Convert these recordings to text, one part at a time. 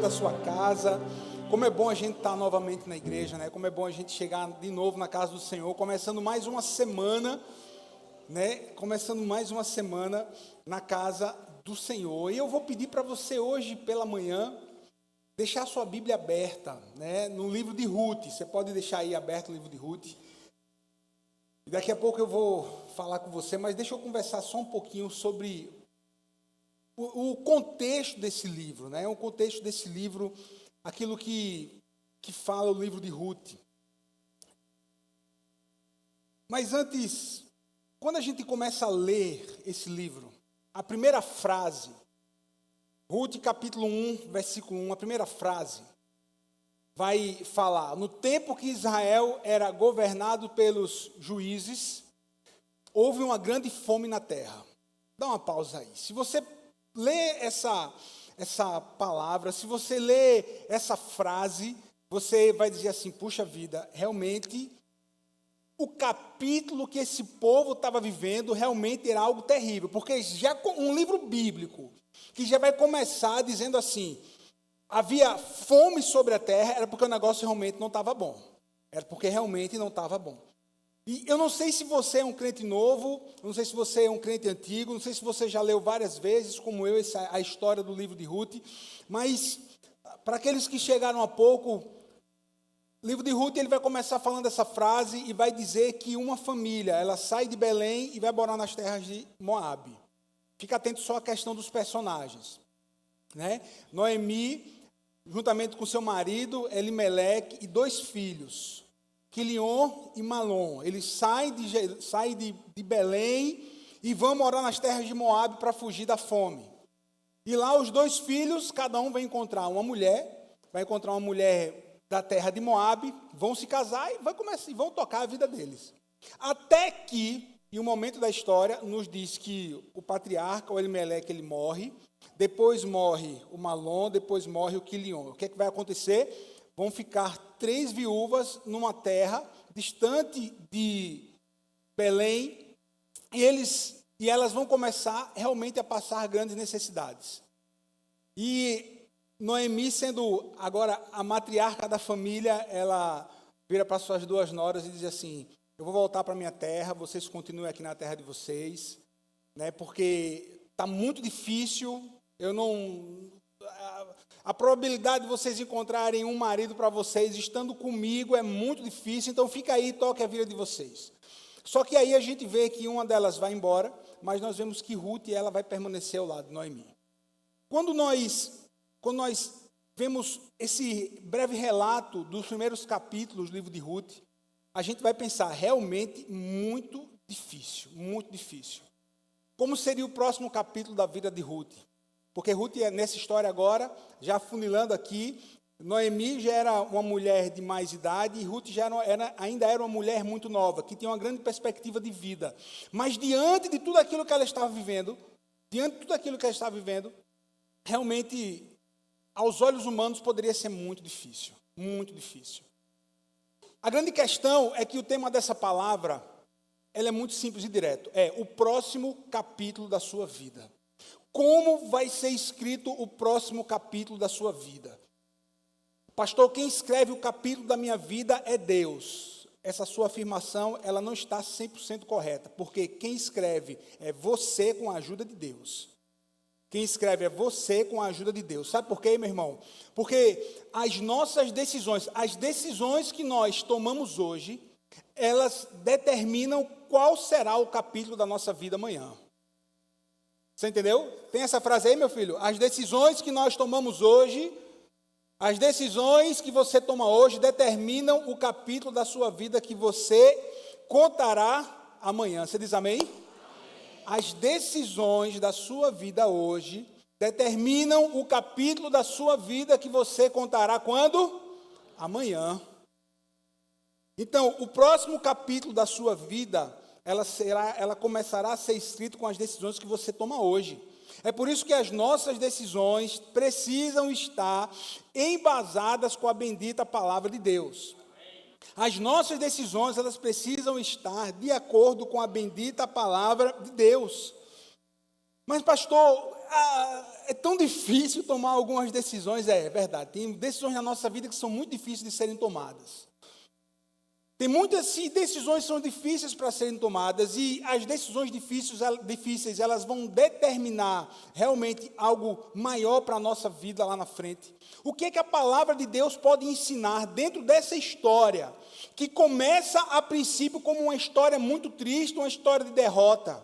da sua casa. Como é bom a gente estar novamente na igreja, né? Como é bom a gente chegar de novo na casa do Senhor, começando mais uma semana, né? Começando mais uma semana na casa do Senhor. E eu vou pedir para você hoje pela manhã deixar a sua Bíblia aberta, né? No livro de Ruth. Você pode deixar aí aberto o livro de Ruth. E daqui a pouco eu vou falar com você, mas deixa eu conversar só um pouquinho sobre o contexto desse livro, né? O contexto desse livro, aquilo que fala o livro de Ruth. Mas antes, quando a gente começa a ler esse livro, a primeira frase, Ruth capítulo 1, versículo 1, a primeira frase, vai falar: no tempo que Israel era governado pelos juízes, houve uma grande fome na terra. Dá uma pausa aí. Se você lê essa palavra, se você lê essa frase, você vai dizer assim: puxa vida, realmente o capítulo que esse povo estava vivendo realmente era algo terrível, porque já um livro bíblico que já vai começar dizendo assim: havia fome sobre a terra, era porque o negócio realmente não estava bom. Era porque realmente não estava bom. E eu não sei se você é um crente novo, não sei se você é um crente antigo, não sei se você já leu várias vezes, como eu, a história do livro de Ruth, mas para aqueles que chegaram há pouco, o livro de Ruth ele vai começar falando essa frase e vai dizer que uma família, ela sai de Belém e vai morar nas terras de Moabe. Fica atento só à questão dos personagens, né? Noemi, juntamente com seu marido, Elimeleque, e 2 filhos, Quilion e Malom. Eles saem de Belém e vão morar nas terras de Moabe para fugir da fome. E lá os 2 filhos, cada um vai encontrar uma mulher da terra de Moabe, vão se casar e vão tocar a vida deles. Até que, em um momento da história, nos diz que o patriarca, o Elimeleque, ele morre, depois morre o Malom, depois morre o Quilion. O que é que vai acontecer? Vão ficar 3 viúvas numa terra distante de Belém, e elas vão começar realmente a passar grandes necessidades. E Noemi, sendo agora a matriarca da família, ela vira para suas 2 noras e diz assim: eu vou voltar para a minha terra, vocês continuem aqui na terra de vocês, né, porque está muito difícil, a probabilidade de vocês encontrarem um marido para vocês estando comigo é muito difícil, então fica aí e toque a vida de vocês. Só que aí a gente vê que uma delas vai embora, mas nós vemos que Ruth ela vai permanecer ao lado de Noemi. Quando nós vemos esse breve relato dos primeiros capítulos do livro de Ruth, a gente vai pensar realmente muito difícil, muito difícil. Como seria o próximo capítulo da vida de Ruth? Porque Ruth, nessa história agora, já afunilando aqui, Noemi já era uma mulher de mais idade e Ruth ainda era uma mulher muito nova, que tinha uma grande perspectiva de vida. Mas diante de tudo aquilo que ela estava vivendo, realmente, aos olhos humanos, poderia ser muito difícil, muito difícil. A grande questão é que o tema dessa palavra, ela é muito simples e direto, é o próximo capítulo da sua vida. Como vai ser escrito o próximo capítulo da sua vida? Pastor, quem escreve o capítulo da minha vida é Deus. Essa sua afirmação, ela não está 100% correta, porque quem escreve é você com a ajuda de Deus. Quem escreve é você com a ajuda de Deus. Sabe por quê, meu irmão? Porque as nossas decisões, as decisões que nós tomamos hoje, elas determinam qual será o capítulo da nossa vida amanhã. Você entendeu? Tem essa frase aí, meu filho? As decisões que nós tomamos hoje, as decisões que você toma hoje determinam o capítulo da sua vida que você contará amanhã. Você diz amém? As decisões da sua vida hoje determinam o capítulo da sua vida que você contará quando? Amanhã. Então, o próximo capítulo da sua vida, ela começará a ser escrito com as decisões que você toma hoje. É por isso que as nossas decisões precisam estar embasadas com a bendita palavra de Deus. As nossas decisões, elas precisam estar de acordo com a bendita palavra de Deus. Mas, pastor, é tão difícil tomar algumas decisões, é verdade. Tem decisões na nossa vida que são muito difíceis de serem tomadas. Tem muitas decisões que são difíceis para serem tomadas, e as decisões difíceis, elas vão determinar realmente algo maior para a nossa vida lá na frente. O que é que a palavra de Deus pode ensinar dentro dessa história, que começa a princípio como uma história muito triste, uma história de derrota,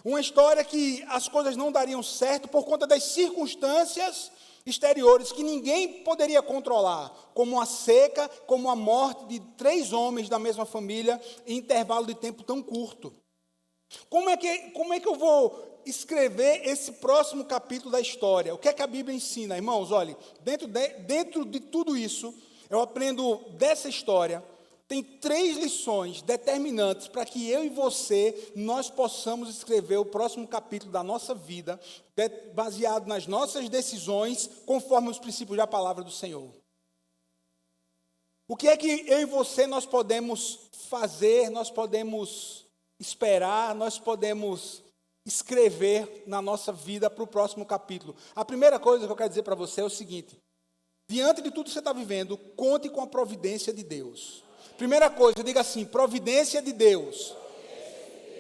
uma história que as coisas não dariam certo por conta das circunstâncias exteriores que ninguém poderia controlar, como a seca, como a morte de 3 homens da mesma família em intervalo de tempo tão curto. Como é que eu vou escrever esse próximo capítulo da história? O que é que a Bíblia ensina, irmãos? Olha, dentro de tudo isso, eu aprendo dessa história. Tem 3 lições determinantes para que eu e você, nós possamos escrever o próximo capítulo da nossa vida, baseado nas nossas decisões, conforme os princípios da palavra do Senhor. O que é que eu e você, nós podemos fazer, nós podemos esperar, nós podemos escrever na nossa vida para o próximo capítulo? A primeira coisa que eu quero dizer para você é o seguinte: diante de tudo que você está vivendo, conte com a providência de Deus. Primeira coisa, diga assim: providência de Deus.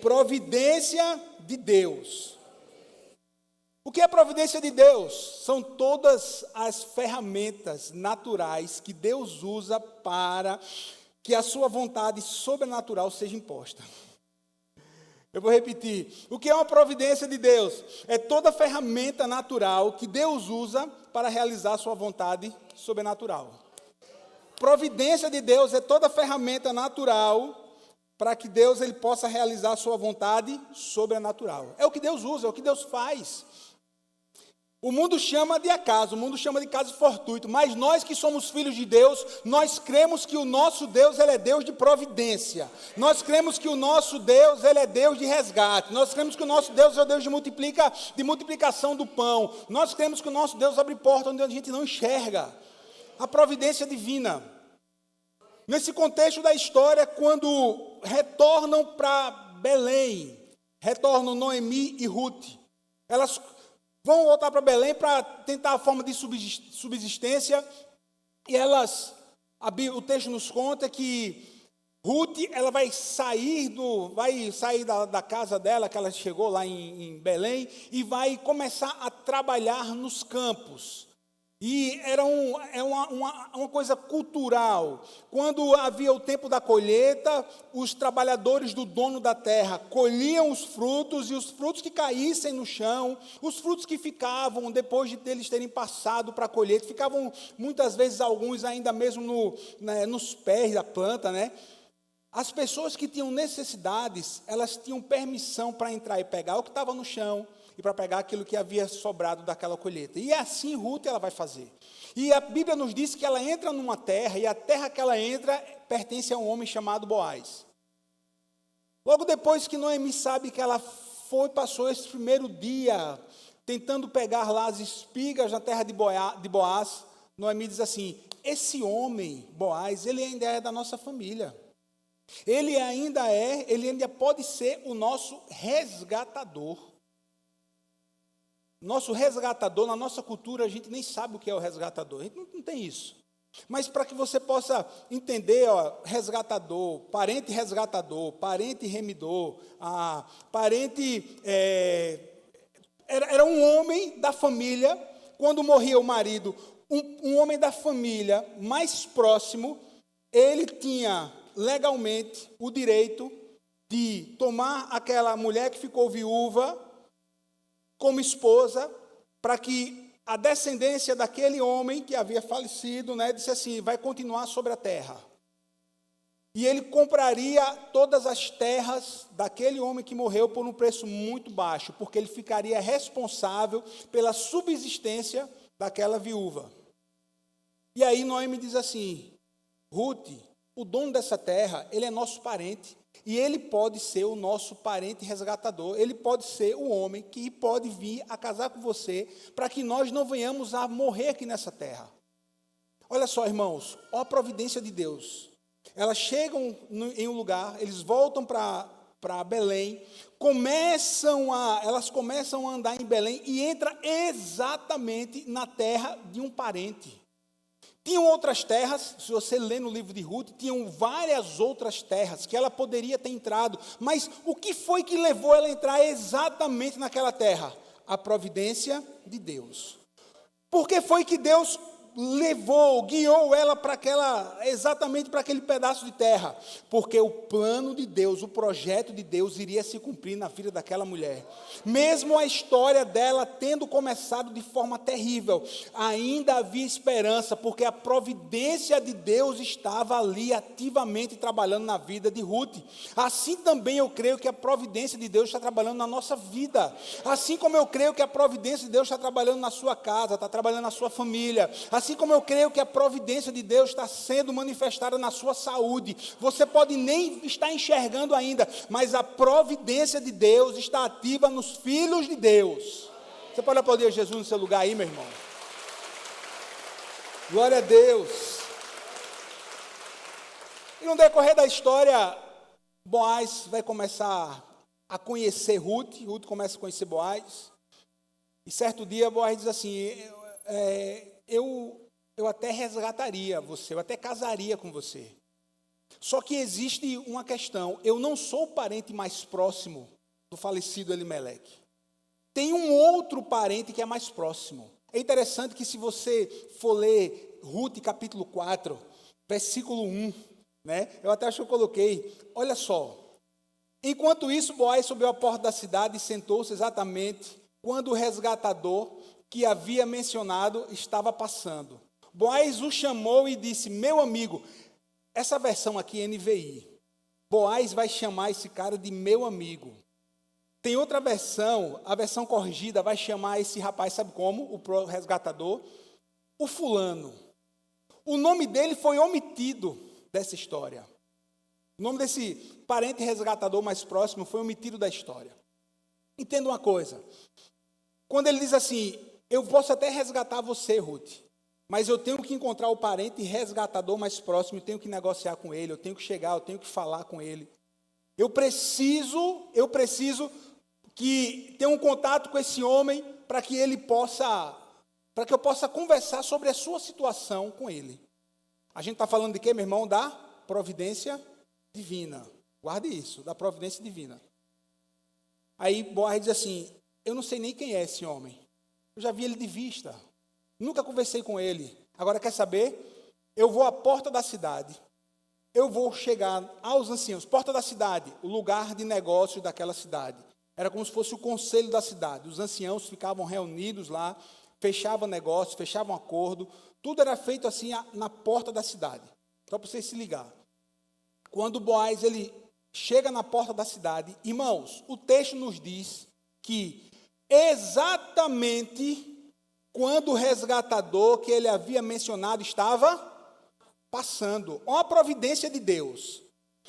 Providência de Deus. O que é providência de Deus? São todas as ferramentas naturais que Deus usa para que a sua vontade sobrenatural seja imposta. Eu vou repetir. O que é uma providência de Deus? É toda ferramenta natural que Deus usa para realizar a sua vontade sobrenatural. Providência de Deus é toda ferramenta natural para que Deus ele possa realizar a sua vontade sobrenatural. É o que Deus usa, é o que Deus faz. O mundo chama de acaso, o mundo chama de caso fortuito, mas nós que somos filhos de Deus, nós cremos que o nosso Deus ele é Deus de providência. Nós cremos que o nosso Deus ele é Deus de resgate. Nós cremos que o nosso Deus é o Deus de multiplicação do pão. Nós cremos que o nosso Deus abre porta onde a gente não enxerga. A providência divina. Nesse contexto da história, quando retornam para Belém, retornam Noemi e Ruth, elas vão voltar para Belém para tentar a forma de subsistência, e o texto nos conta que Ruth, ela vai sair da casa dela, que ela chegou lá em Belém, e vai começar a trabalhar nos campos. E era uma coisa cultural. Quando havia o tempo da colheita, os trabalhadores do dono da terra colhiam os frutos, e os frutos que caíssem no chão, os frutos que ficavam depois deles terem passado para a colheita, ficavam muitas vezes alguns ainda mesmo nos pés da planta, né? As pessoas que tinham necessidades, elas tinham permissão para entrar e pegar o que estava no chão, e para pegar aquilo que havia sobrado daquela colheita. E assim Ruth ela vai fazer. E a Bíblia nos diz que ela entra numa terra, e a terra que ela entra pertence a um homem chamado Boaz. Logo depois que Noemi sabe que ela passou esse primeiro dia tentando pegar lá as espigas na terra de Boaz, Noemi diz assim: esse homem, Boaz, ele ainda é da nossa família. Ele ainda pode ser o nosso resgatador. Nosso resgatador, na nossa cultura, a gente nem sabe o que é o resgatador, a gente não tem isso. Mas para que você possa entender, resgatador, parente remidor, era um homem da família, quando morria o marido, um homem da família mais próximo, ele tinha legalmente o direito de tomar aquela mulher que ficou viúva como esposa, para que a descendência daquele homem que havia falecido, disse assim, vai continuar sobre a terra. E ele compraria todas as terras daquele homem que morreu por um preço muito baixo, porque ele ficaria responsável pela subsistência daquela viúva. E aí Noemi diz assim: Ruth, o dono dessa terra, ele é nosso parente, e ele pode ser o nosso parente resgatador, ele pode ser o homem que pode vir a casar com você, para que nós não venhamos a morrer aqui nessa terra. Olha só, irmãos, a providência de Deus. Elas chegam em um lugar, eles voltam para para Belém, elas começam a andar em Belém e entra exatamente na terra de um parente. Tinham outras terras, se você ler no livro de Ruth, tinham várias outras terras que ela poderia ter entrado, mas o que foi que levou ela a entrar exatamente naquela terra? A providência de Deus. Por que foi que Deus guiou ela exatamente para aquele pedaço de terra? Porque o plano de Deus, o projeto de Deus iria se cumprir na vida daquela mulher. Mesmo a história dela tendo começado de forma terrível, ainda havia esperança, porque a providência de Deus estava ali ativamente trabalhando na vida de Ruth. Assim também eu creio que a providência de Deus está trabalhando na nossa vida. Assim como eu creio que a providência de Deus está trabalhando na sua casa, está trabalhando na sua família. Assim como eu creio que a providência de Deus está sendo manifestada na sua saúde. Você pode nem estar enxergando ainda, mas a providência de Deus está ativa nos filhos de Deus. Você pode aplaudir Jesus no seu lugar aí, meu irmão? Glória a Deus. E no decorrer da história, Boaz vai começar a conhecer Ruth. Ruth começa a conhecer Boaz. E certo dia, Boaz diz assim, eu até resgataria você, eu até casaria com você. Só que existe uma questão, eu não sou o parente mais próximo do falecido Elimeleque. Tem um outro parente que é mais próximo. É interessante que se você for ler Ruth capítulo 4, versículo 1, né? Eu até acho que eu coloquei, olha só. Enquanto isso, Boaz subiu à porta da cidade e sentou-se exatamente quando o resgatador que havia mencionado estava passando. Boaz o chamou e disse, meu amigo, essa versão aqui é NVI. Boaz vai chamar esse cara de meu amigo. Tem outra versão, a versão corrigida vai chamar esse rapaz, sabe como? O resgatador, o fulano. O nome dele foi omitido dessa história. O nome desse parente resgatador mais próximo foi omitido da história. Entenda uma coisa. Quando ele diz assim, eu posso até resgatar você, Ruth, mas eu tenho que encontrar o parente resgatador mais próximo, eu tenho que negociar com ele, eu tenho que chegar, eu tenho que falar com ele. Eu preciso que tenha um contato com esse homem para que eu possa conversar sobre a sua situação com ele. A gente está falando de quê, meu irmão? Da providência divina. Guarde isso, da providência divina. Aí Boaz diz assim, eu não sei nem quem é esse homem. Eu já vi ele de vista. Nunca conversei com ele. Agora, quer saber? Eu vou à porta da cidade. Eu vou chegar aos anciãos. Porta da cidade, o lugar de negócio daquela cidade. Era como se fosse o conselho da cidade. Os anciãos ficavam reunidos lá, fechavam negócio, fechavam acordo. Tudo era feito assim na porta da cidade. Só para você se ligar. Quando Boaz ele chega na porta da cidade, irmãos, o texto nos diz que exatamente quando o resgatador que ele havia mencionado estava passando, uma providência de Deus,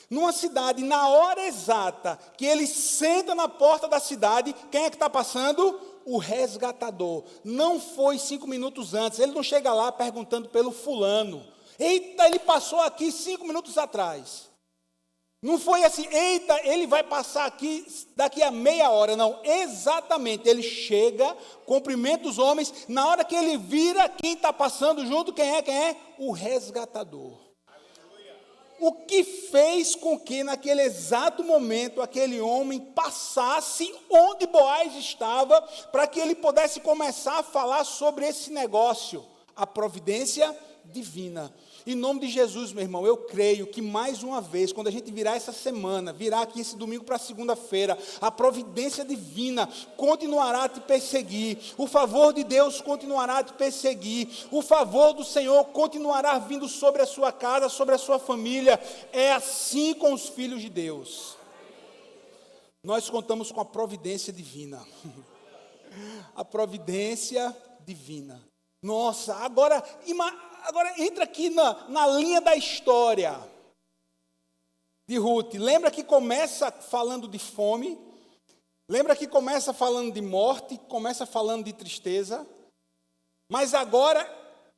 numa cidade, na hora exata que ele senta na porta da cidade, quem é que está passando? O resgatador. Não foi 5 minutos antes, ele não chega lá perguntando pelo fulano. Eita, ele passou aqui 5 minutos atrás. Não foi assim, eita, ele vai passar aqui daqui a meia hora, não. Exatamente, ele chega, cumprimenta os homens, na hora que ele vira, quem está passando junto, quem é? O resgatador. O que fez com que naquele exato momento, aquele homem passasse onde Boaz estava, para que ele pudesse começar a falar sobre esse negócio, a providência divina. Em nome de Jesus, meu irmão, eu creio que mais uma vez, quando a gente virar essa semana, virar aqui esse domingo para segunda-feira, a providência divina continuará a te perseguir, o favor de Deus continuará a te perseguir, o favor do Senhor continuará vindo sobre a sua casa, sobre a sua família. É assim com os filhos de Deus. Nós contamos com a providência divina. A providência divina. Nossa, agora entra aqui na linha da história de Ruth. Lembra que começa falando de fome? Lembra que começa falando de morte? Começa falando de tristeza? Mas agora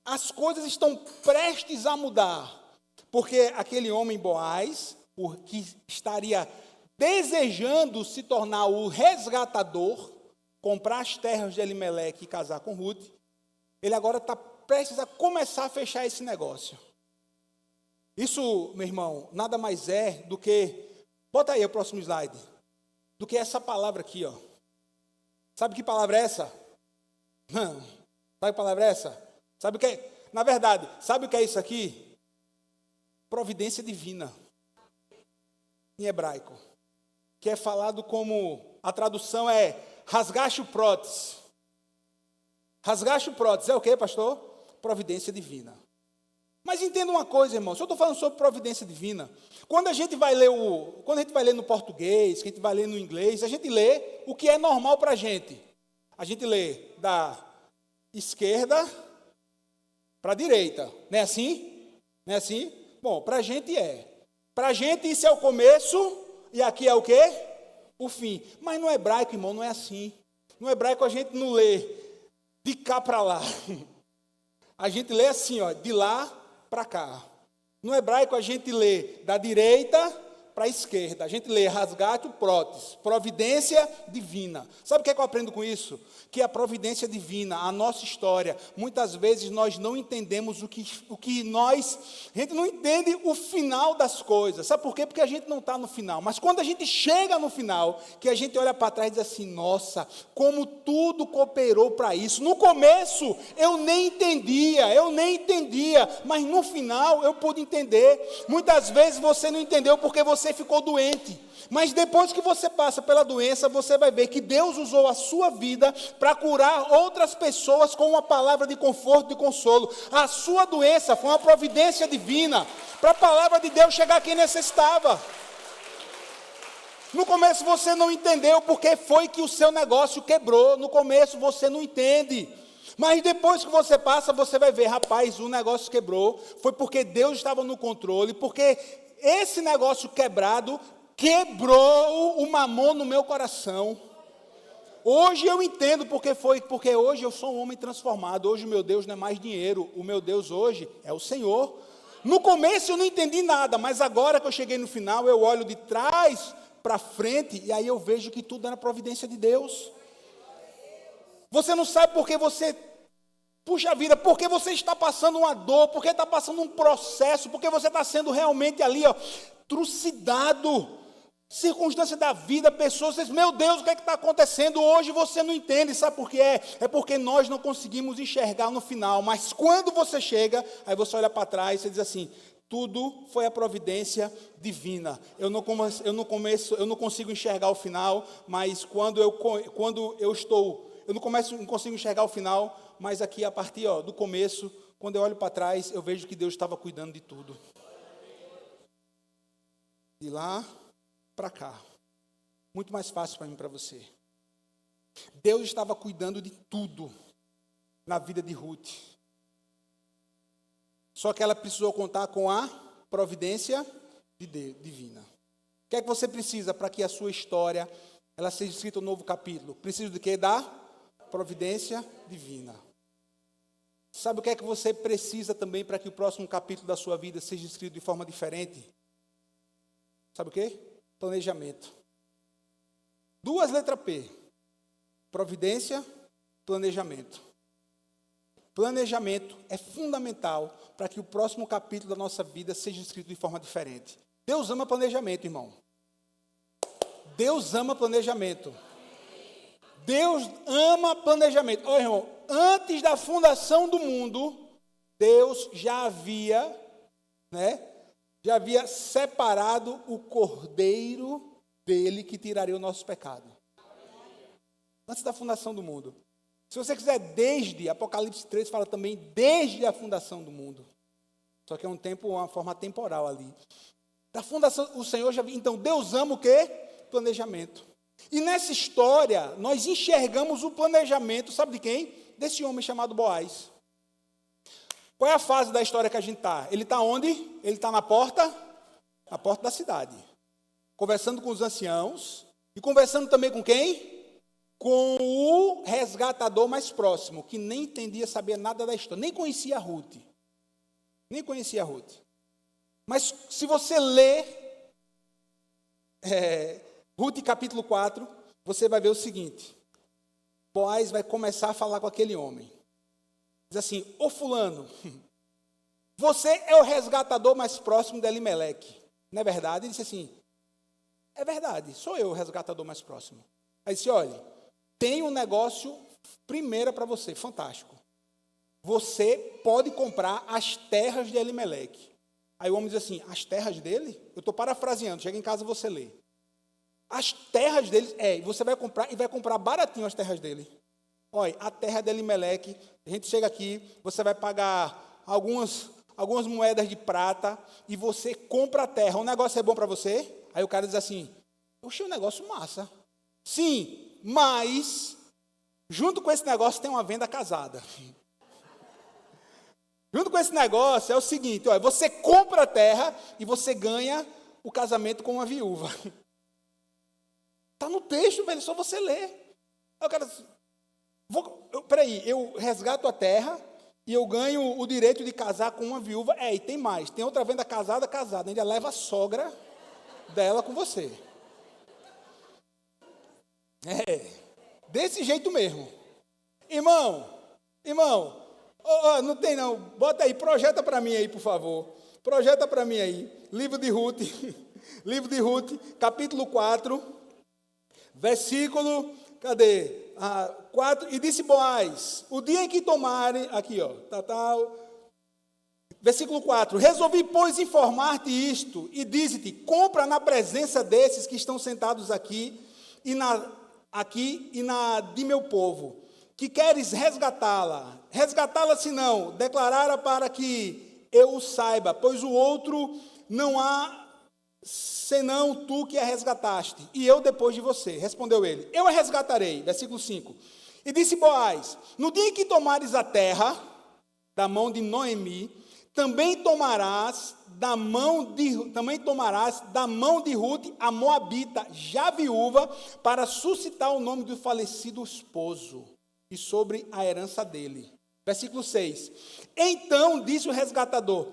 as coisas estão prestes a mudar. Porque aquele homem Boaz, que estaria desejando se tornar o resgatador, comprar as terras de Elimeleque e casar com Ruth, ele agora está prestes a começar a fechar esse negócio. Isso, meu irmão, nada mais é do que, bota aí o próximo slide, do que essa palavra aqui, ó. Sabe que palavra é essa? Sabe que palavra é essa? Sabe o que é? Na verdade, sabe o que é isso aqui? Providência divina, em hebraico, que é falado como, a tradução é rasgaste o prótese. Rasgaste o prótese é o que, pastor? Providência divina. Mas entenda uma coisa, irmão, se eu estou falando sobre providência divina, quando a gente vai ler no português, que a gente vai ler no inglês, a gente lê o que é normal para a gente. A gente lê da esquerda para a direita. Não é assim? Não é assim? Bom, para a gente é. Para a gente isso é o começo e aqui é o quê? O fim. Mas no hebraico, irmão, não é assim. No hebraico a gente não lê de cá para lá. A gente lê assim, ó, de lá para cá. No hebraico a gente lê da direita para a esquerda. A gente lê rasgate prótese, providência divina. Sabe o que é que eu aprendo com isso? Que a providência divina, a nossa história, muitas vezes nós não entendemos a gente não entende o final das coisas. Sabe por quê? Porque a gente não está no final. Mas quando a gente chega no final, que a gente olha para trás e diz assim, nossa, como tudo cooperou para isso. No começo eu nem entendia, mas no final eu pude entender. Muitas vezes você não entendeu porque você ficou doente. Mas depois que você passa pela doença, você vai ver que Deus usou a sua vida para curar outras pessoas com uma palavra de conforto e consolo. A sua doença foi uma providência divina para a palavra de Deus chegar a quem necessitava. No começo você não entendeu porque foi que o seu negócio quebrou. No começo você não entende. Mas depois que você passa, você vai ver, rapaz, o negócio quebrou. Foi porque Deus estava no controle, porque esse negócio quebrado quebrou o mamon no meu coração. Hoje eu entendo porque hoje eu sou um homem transformado. Hoje o meu Deus não é mais dinheiro, o meu Deus hoje é o Senhor. No começo eu não entendi nada, mas agora que eu cheguei no final, eu olho de trás para frente e aí eu vejo que tudo era providência de Deus. Você não sabe porque você, puxa vida, porque você está passando uma dor, porque está passando um processo, porque você está sendo realmente ali, ó, trucidado. Circunstância da vida, pessoas, dizem, meu Deus, o que é que está acontecendo? Hoje você não entende, sabe por quê? É porque nós não conseguimos enxergar no final, mas quando você chega, aí você olha para trás e diz assim, tudo foi a providência divina. Eu não consigo enxergar o final, mas quando eu não consigo enxergar o final, mas aqui a partir do começo, quando eu olho para trás, eu vejo que Deus estava cuidando de tudo. De lá para cá. Muito mais fácil para mim e para você. Deus estava cuidando de tudo na vida de Ruth. Só que ela precisou contar com a providência divina. O que é que você precisa para que a sua história ela seja escrita um novo capítulo? Precisa de quê? Da providência divina. Sabe o que é que você precisa também para que o próximo capítulo da sua vida seja escrito de forma diferente? Sabe o quê? Planejamento. 2 letras P. Providência, planejamento. Planejamento é fundamental para que o próximo capítulo da nossa vida seja escrito de forma diferente. Deus ama planejamento, irmão. Deus ama planejamento. Deus ama planejamento. Olha, irmão, antes da fundação do mundo, Deus já havia separado o cordeiro dele que tiraria o nosso pecado. Antes da fundação do mundo. Se você quiser, desde, Apocalipse 3 fala também, desde a fundação do mundo. Só que é um tempo, uma forma temporal ali. Da fundação, o Senhor já viu. Então, Deus ama o quê? Planejamento. E nessa história, nós enxergamos o planejamento, sabe de quem? Desse homem chamado Boaz. Qual é a fase da história que a gente está? Ele está onde? Ele está na porta da cidade. Conversando com os anciãos. E conversando também com quem? Com o resgatador mais próximo, que nem entendia, sabia nada da história. Nem conhecia a Ruth. Mas se você ler Ruth capítulo 4, você vai ver o seguinte. Boaz vai começar a falar com aquele homem. Diz assim, ô fulano, você é o resgatador mais próximo de Elimeleque. Não é verdade? Ele disse assim, é verdade, sou eu o resgatador mais próximo. Aí disse, olha, tem um negócio primeiro para você, fantástico. Você pode comprar as terras de Elimeleque. Aí o homem diz assim, as terras dele? Eu estou parafraseando, chega em casa e você lê. As terras dele, você vai comprar e vai comprar baratinho as terras dele. Olha, a terra de Elimeleque, a gente chega aqui, você vai pagar algumas moedas de prata e você compra a terra. O negócio é bom para você? Aí o cara diz assim, oxe, um negócio massa. Sim, mas junto com esse negócio tem uma venda casada. Junto com esse negócio é o seguinte, olha, você compra a terra e você ganha o casamento com uma viúva. Está no texto, velho, só você ler. Aí o cara diz, eu resgato a terra e eu ganho o direito de casar com uma viúva. E tem mais, tem outra venda casada, ainda leva a sogra dela com você. Desse jeito mesmo. Irmão, não tem não, bota aí, projeta para mim aí, por favor. Projeta para mim aí, livro de Ruth, capítulo 4, versículo, 4, e disse Boaz, o dia em que tomarem, aqui ó, versículo 4, resolvi, pois, informar-te isto, e dize-te, compra na presença desses que estão sentados aqui e na de meu povo, que queres resgatá-la, se não, declarara para que eu o saiba, pois o outro não há, senão tu que a resgataste, e eu depois de você. Respondeu ele, eu a resgatarei. Versículo 5. E disse Boaz, no dia em que tomares a terra da mão de Noemi, também tomarás da mão de Ruth, a moabita, já viúva, para suscitar o nome do falecido esposo e sobre a herança dele. Versículo 6. Então disse o resgatador,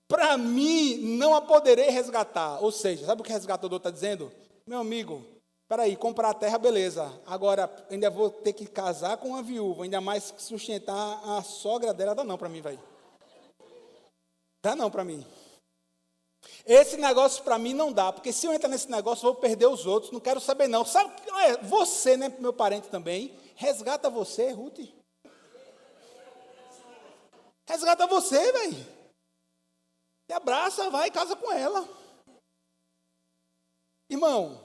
para mim não a poderei resgatar. Ou seja, sabe o que o resgatador está dizendo? Meu amigo, aí, comprar a terra, beleza. Agora, ainda vou ter que casar com uma viúva, ainda mais sustentar a sogra dela, dá não para mim, velho. Dá não para mim. Esse negócio para mim não dá, porque se eu entrar nesse negócio, eu vou perder os outros, não quero saber não. Sabe, você, né, meu parente também, resgata você, Ruth. Resgata você, velho. E abraça, vai e casa com ela. Irmão,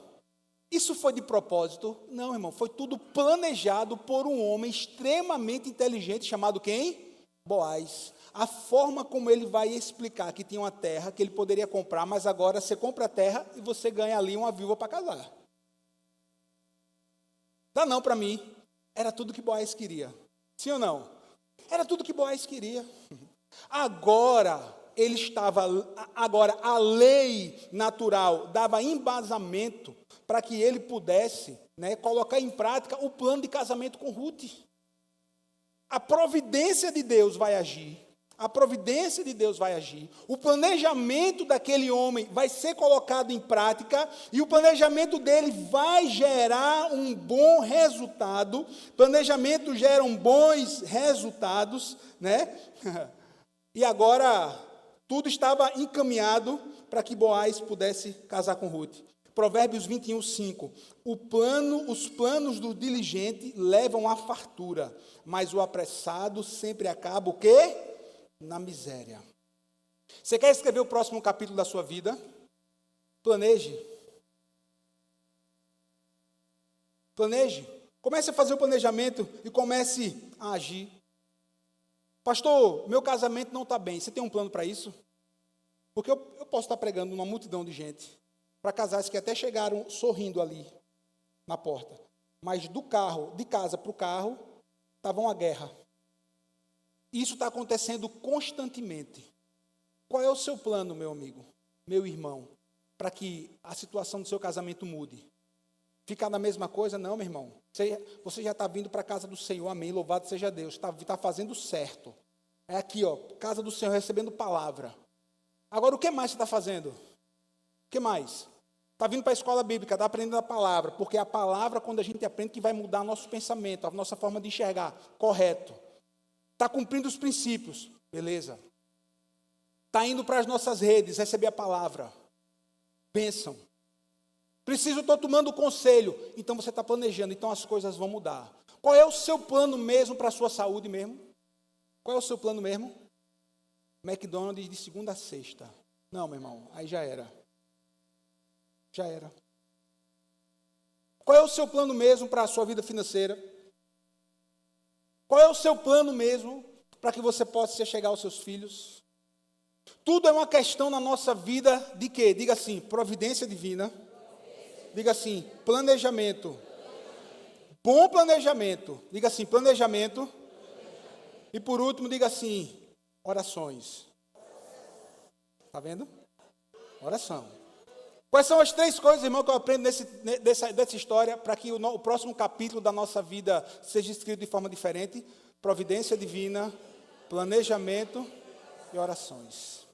isso foi de propósito? Não, irmão, foi tudo planejado por um homem extremamente inteligente, chamado quem? Boaz. A forma como ele vai explicar que tinha uma terra que ele poderia comprar, mas agora você compra a terra e você ganha ali uma viúva para casar. Dá não para mim. Era tudo que Boaz queria. Sim ou não? Era tudo que Boaz queria. Agora a lei natural dava embasamento para que ele pudesse, né, colocar em prática o plano de casamento com Ruth. A providência de Deus vai agir. O planejamento daquele homem vai ser colocado em prática e o planejamento dele vai gerar um bom resultado. Planejamento geram bons resultados, né? E agora tudo estava encaminhado para que Boaz pudesse casar com Ruth. Provérbios 21, 5. Os planos do diligente levam à fartura, mas o apressado sempre acaba o quê? Na miséria. Você quer escrever o próximo capítulo da sua vida? Planeje. Comece a fazer o planejamento e comece a agir. Pastor, meu casamento não está bem. Você tem um plano para isso? Porque eu posso estar pregando uma multidão de gente, para casais que até chegaram sorrindo ali na porta, mas de casa para o carro, estava uma guerra. Isso está acontecendo constantemente. Qual é o seu plano, meu amigo, meu irmão, para que a situação do seu casamento mude? Ficar na mesma coisa? Não, meu irmão. Você já está vindo para a casa do Senhor, amém, louvado seja Deus, está fazendo certo. É aqui, ó, casa do Senhor, recebendo palavra. Agora, o que mais você está fazendo? O que mais? Está vindo para a escola bíblica, está aprendendo a palavra, porque é a palavra, quando a gente aprende, que vai mudar nosso pensamento, a nossa forma de enxergar, correto. Está cumprindo os princípios, beleza. Está indo para as nossas redes, receber a palavra, bênção. Estou tomando conselho, então você está planejando, então as coisas vão mudar. Qual é o seu plano mesmo para a sua saúde mesmo? Qual é o seu plano mesmo? McDonald's de segunda a sexta. Não, meu irmão, aí já era. Já era. Qual é o seu plano mesmo para a sua vida financeira? Qual é o seu plano mesmo para que você possa chegar aos seus filhos? Tudo é uma questão na nossa vida de quê? Diga assim, providência divina. Diga assim, planejamento. Bom planejamento. Diga assim, planejamento. E por último, diga assim, orações. Está vendo? Oração. Quais são as 3 coisas, irmão, que eu aprendo dessa história para que o próximo capítulo da nossa vida seja escrito de forma diferente? Providência divina, planejamento e orações.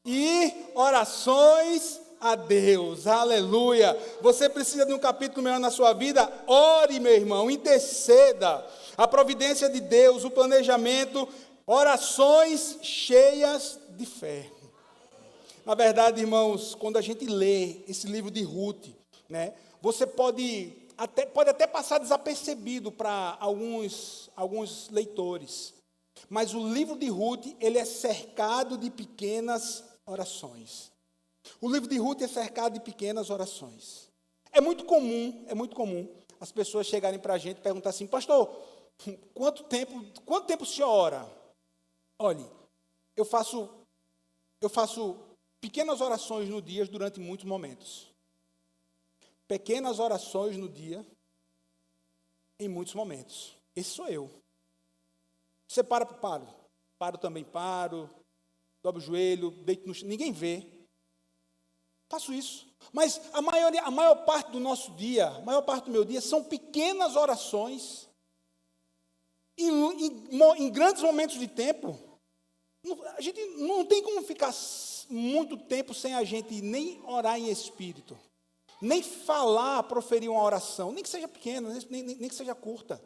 E orações a Deus, aleluia. Você precisa de um capítulo melhor na sua vida? Ore, meu irmão, interceda. A providência de Deus, o planejamento, orações cheias de fé. Na verdade, irmãos, quando a gente lê esse livro de Ruth, né, você pode até passar desapercebido para alguns leitores. Mas o livro de Ruth, ele é cercado de pequenas orações. O livro de Ruth é cercado de pequenas orações. É muito comum as pessoas chegarem para a gente e perguntar assim, pastor, quanto tempo o senhor ora? Olhe, eu faço pequenas orações no dia durante muitos momentos. Pequenas orações no dia, em muitos momentos. Esse sou eu. Você paro também, dobro o joelho, deito no chão, ninguém vê. Faço isso. Mas a maior parte do nosso dia, a maior parte do meu dia, são pequenas orações. Em grandes momentos de tempo, a gente não tem como ficar muito tempo sem a gente nem orar em espírito, nem falar, proferir uma oração, nem que seja pequena, nem que seja curta.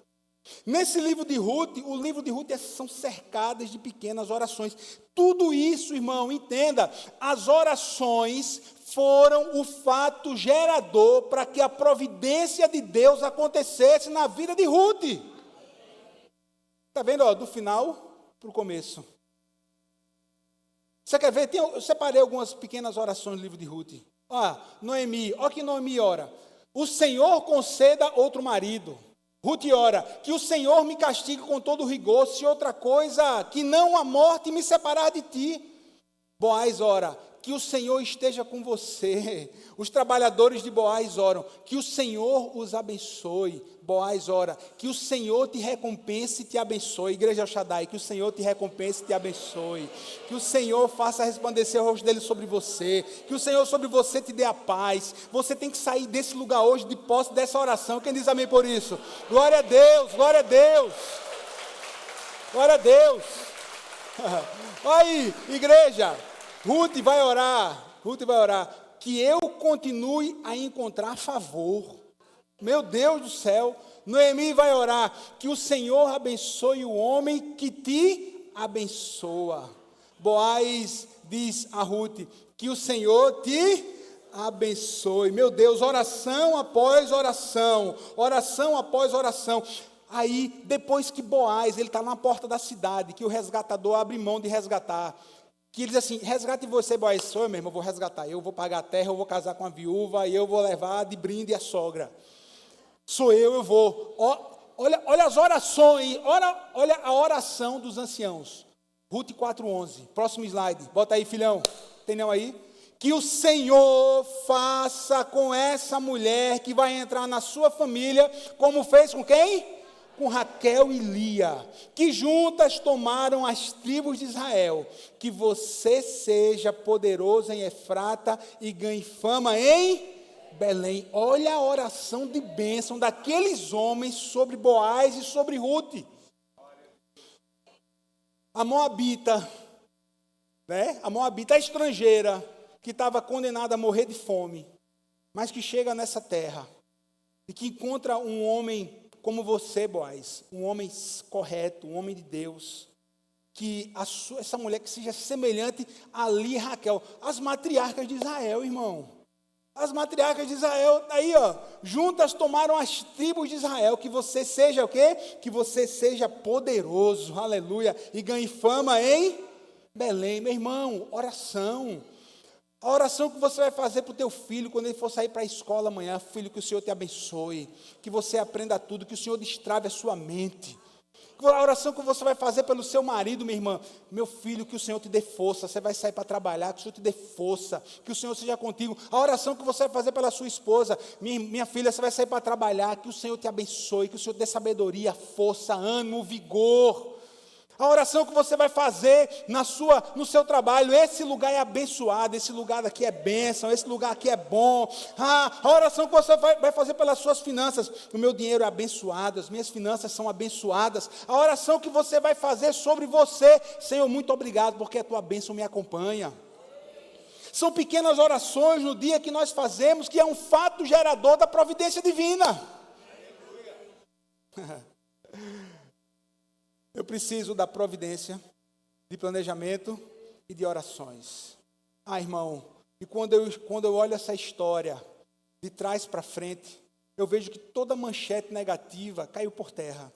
Nesse livro de Ruth, o livro de Ruth são cercadas de pequenas orações. Tudo isso, irmão, entenda, as orações foram o fato gerador para que a providência de Deus acontecesse na vida de Ruth. Está vendo, ó, do final para o começo. Você quer ver? Eu separei algumas pequenas orações no livro de Ruth. Noemi, olha que Noemi ora. O Senhor conceda outro marido. Ruth ora, que o Senhor me castigue com todo rigor, se outra coisa, que não a morte me separar de ti. Boaz ora, que o Senhor esteja com você. Os trabalhadores de Boaz oram, que o Senhor os abençoe. Boaz ora, que o Senhor te recompense e te abençoe. Igreja Shaddai, que o Senhor te recompense e te abençoe. Que o Senhor faça resplandecer o rosto dele sobre você. Que o Senhor sobre você te dê a paz. Você tem que sair desse lugar hoje de posse dessa oração. Quem diz amém por isso? Glória a Deus, glória a Deus. Glória a Deus. Aí, igreja, Ruth vai orar, que eu continue a encontrar favor. Meu Deus do céu, Noemi vai orar, que o Senhor abençoe o homem que te abençoa. Boaz diz a Ruth, que o Senhor te abençoe. Meu Deus, oração após oração, oração após oração. Aí, depois que Boaz, ele está na porta da cidade, que o resgatador abre mão de resgatar, que ele diz assim, resgate você, Boaz, sou eu mesmo, eu vou resgatar, eu vou pagar a terra, eu vou casar com a viúva, e eu vou levar de brinde a sogra. Sou eu vou. Olha as orações, olha a oração dos anciãos. Ruth 4:11, próximo slide, bota aí, filhão, tem não aí? Que o Senhor faça com essa mulher que vai entrar na sua família, como fez com quem? Com Raquel e Lia, que juntas tomaram as tribos de Israel, que você seja poderoso em Efrata e ganhe fama em Belém. Olha a oração de bênção daqueles homens sobre Boaz e sobre Ruth. A Moabita, né? A Moabita, a estrangeira, que estava condenada a morrer de fome. mas que chega nessa terra e que encontra um homem como você, Boaz, um homem correto, um homem de Deus, que essa mulher que seja semelhante a Lia e Raquel, as matriarcas de Israel, irmão. As matriarcas de Israel, aí, juntas tomaram as tribos de Israel, que você seja o quê? Que você seja poderoso, aleluia, e ganhe fama em Belém. Meu irmão, oração. A oração que você vai fazer para o teu filho, quando ele for sair para a escola amanhã, filho, que o Senhor te abençoe, que você aprenda tudo, que o Senhor destrave a sua mente. A oração que você vai fazer pelo seu marido, minha irmã, meu filho, que o Senhor te dê força, você vai sair para trabalhar, que o Senhor te dê força, que o Senhor seja contigo. A oração que você vai fazer pela sua esposa, minha filha, você vai sair para trabalhar, que o Senhor te abençoe, que o Senhor te dê sabedoria, força, ânimo, vigor. A oração que você vai fazer no seu trabalho, esse lugar é abençoado, esse lugar aqui é bênção, esse lugar aqui é bom. A oração que você vai fazer pelas suas finanças, o meu dinheiro é abençoado, as minhas finanças são abençoadas. A oração que você vai fazer sobre você, Senhor, muito obrigado, porque a tua bênção me acompanha. São pequenas orações no dia que nós fazemos, que é um fato gerador da providência divina. Eu preciso da providência, de planejamento e de orações. Irmão, e quando eu olho essa história de trás para frente, eu vejo que toda manchete negativa caiu por terra.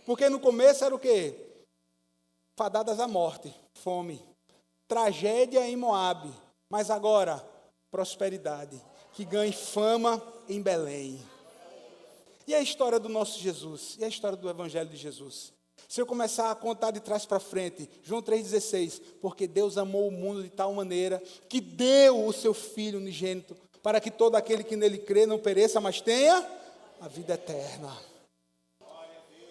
Porque no começo era o quê? Fadadas à morte, fome, tragédia em Moabe, mas agora, prosperidade, que ganhe fama em Belém. E a história do nosso Jesus? E a história do Evangelho de Jesus? Se eu começar a contar de trás para frente, João 3,16, porque Deus amou o mundo de tal maneira que deu o seu Filho unigênito, para que todo aquele que nele crê não pereça, mas tenha a vida eterna.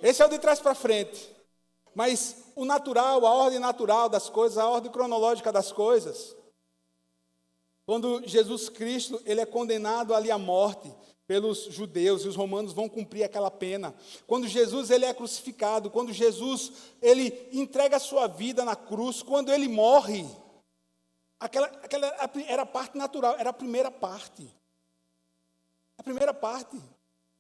Esse é o de trás para frente. Mas o natural, a ordem natural das coisas, a ordem cronológica das coisas. Quando Jesus Cristo, ele é condenado ali à morte pelos judeus, e os romanos vão cumprir aquela pena. Quando Jesus ele é crucificado, quando Jesus ele entrega a sua vida na cruz, quando ele morre, aquela era a parte natural, era a primeira parte. A primeira parte.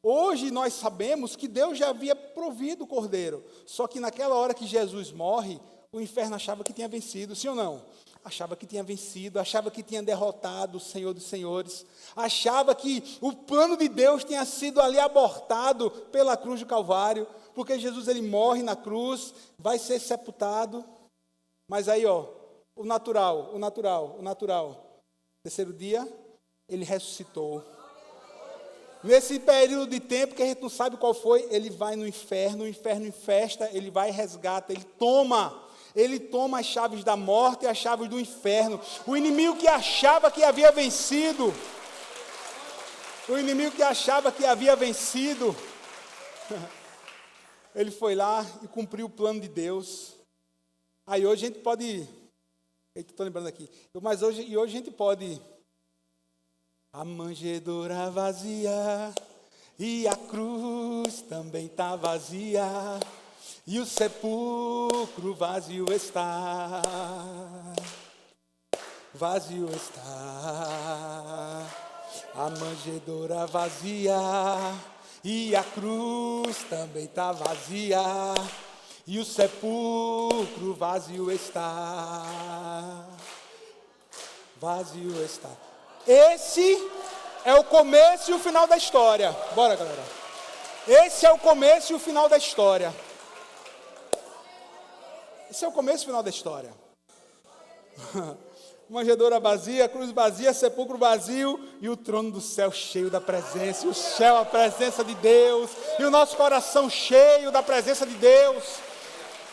Hoje nós sabemos que Deus já havia provido o cordeiro, só que naquela hora que Jesus morre, o inferno achava que tinha vencido, sim ou não? Achava que tinha vencido, achava que tinha derrotado o Senhor dos Senhores, achava que o plano de Deus tinha sido ali abortado pela cruz do Calvário, porque Jesus ele morre na cruz, vai ser sepultado, mas aí o natural, terceiro dia, ele ressuscitou. Nesse período de tempo que a gente não sabe qual foi, ele vai no inferno, o inferno infesta, ele vai e resgata, ele toma as chaves da morte e as chaves do inferno. O inimigo que achava que havia vencido, ele foi lá e cumpriu o plano de Deus. Aí hoje a gente pode, estou lembrando aqui, hoje a gente pode, a manjedoura vazia e a cruz também está vazia. E o sepulcro vazio está, a manjedoura vazia, e a cruz também está vazia, e o sepulcro vazio está, Esse é o começo e o final da história. Bora, galera. Esse é o começo e o final da história. Esse é o começo e o final da história. Manjedoura vazia, cruz vazia, sepulcro vazio e o trono do céu cheio da presença. E o céu, a presença de Deus. E o nosso coração cheio da presença de Deus.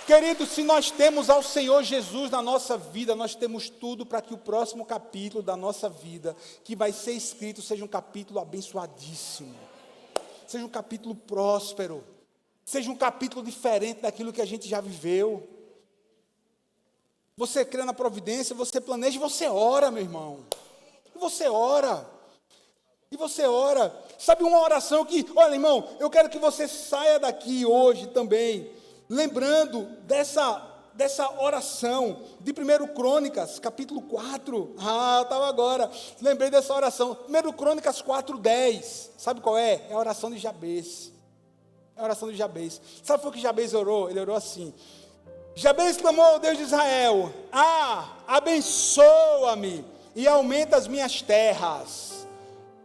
Querido, se nós temos ao Senhor Jesus na nossa vida, nós temos tudo para que o próximo capítulo da nossa vida, que vai ser escrito, seja um capítulo abençoadíssimo. Seja um capítulo próspero. Seja um capítulo diferente daquilo que a gente já viveu. Você crê na providência, você planeja e você ora, meu irmão. E você ora. Sabe uma oração que, olha, irmão, eu quero que você saia daqui hoje também, lembrando dessa dessa oração de 1 Crônicas, capítulo 4. Eu estava agora, lembrei dessa oração. 1 Crônicas 4:10. Sabe qual é? É a oração de Jabez. É a oração de Jabez. Sabe o que Jabez orou? Ele orou assim. Jabez clamou ao Deus de Israel: abençoa-me e aumenta as minhas terras.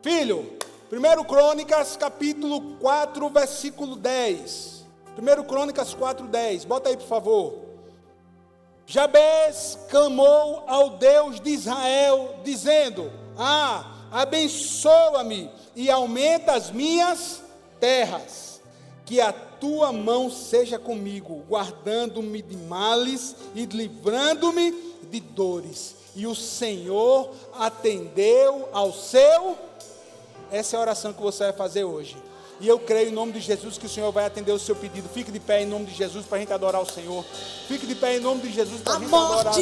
Filho, 1 Crônicas capítulo 4, versículo 10. 1 Crônicas 4:10. Bota aí, por favor. Jabez clamou ao Deus de Israel, dizendo: abençoa-me e aumenta as minhas terras. Que a tua mão seja comigo, guardando-me de males e livrando-me de dores. E o Senhor atendeu ao seu. Essa é a oração que você vai fazer hoje. E eu creio em nome de Jesus que o Senhor vai atender o seu pedido. Fique de pé em nome de Jesus para a gente adorar o Senhor. Fique de pé em nome de Jesus para a gente adorar.